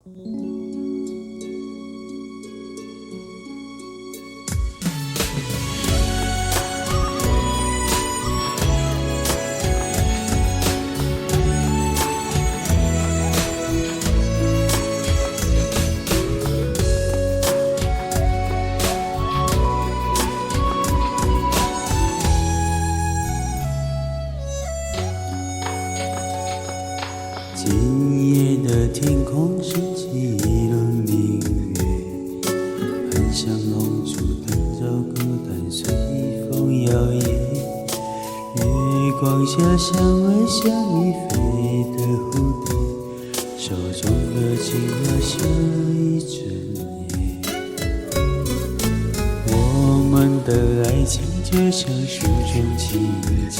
今夜的天空升起了明月，很像红烛灯照孤单随风摇曳。月光下像微笑你飞的蝴蝶，手中的轻摇笑一整夜。我们的爱情就像书中情节，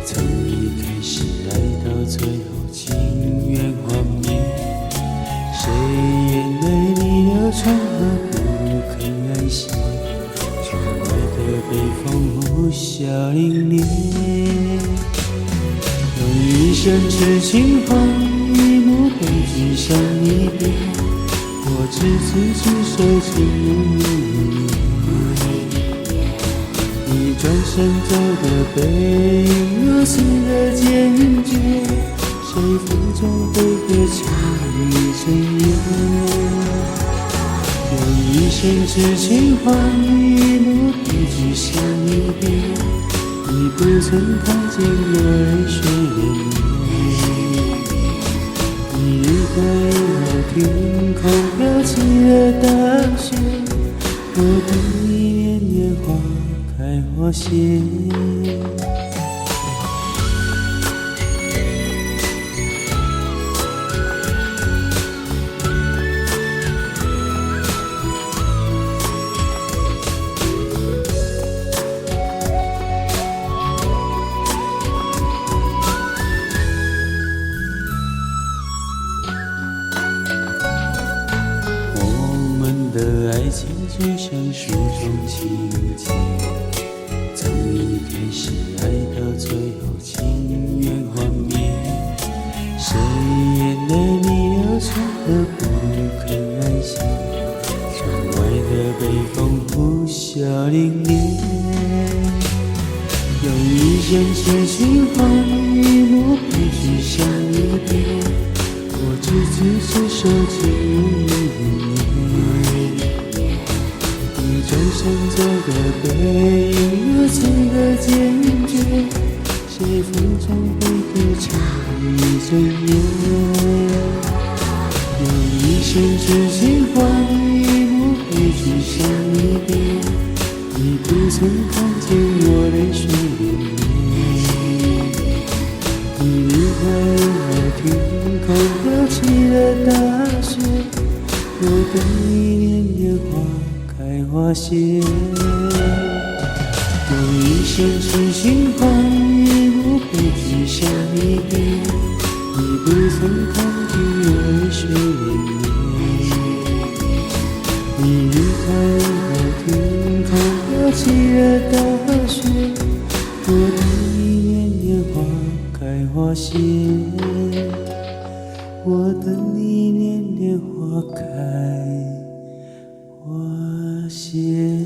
从一开始爱到最后情缘幻灭，谁眼泪里流传了不肯安歇，窗外的北风呼啸凛冽，用一生痴情换一幕悲剧向你别，我执子之手情如绵。你转身走的背影如此的坚决，谁风中飞歌唱一整夜，用一生痴情换一幕悲剧向你别，你不曾看见我泪水涟漪。你离开我，天空飘起了大雪，我等你年年花开花谢。我们的爱情就像书中情节，从一开始爱到最后情缘幻灭，谁眼泪里流传了不肯安歇，窗外的北风呼啸凛冽，用一生痴情换一幕悲剧向你别，我执子之手情如绵。你转身走的背影如此的坚决，谁风中飞歌唱一整夜，用一生痴情换一幕悲剧向你别，你不曾看见我泪水涟漪。你离开我，天空飘起了大雪，我等你年年花开花谢，用一生痴情换一幕悲剧向你别，你不曾看见我泪水涟漪。你离开我，天空飘起了大雪，我等你年年花开花谢，我等你年年花开花谢。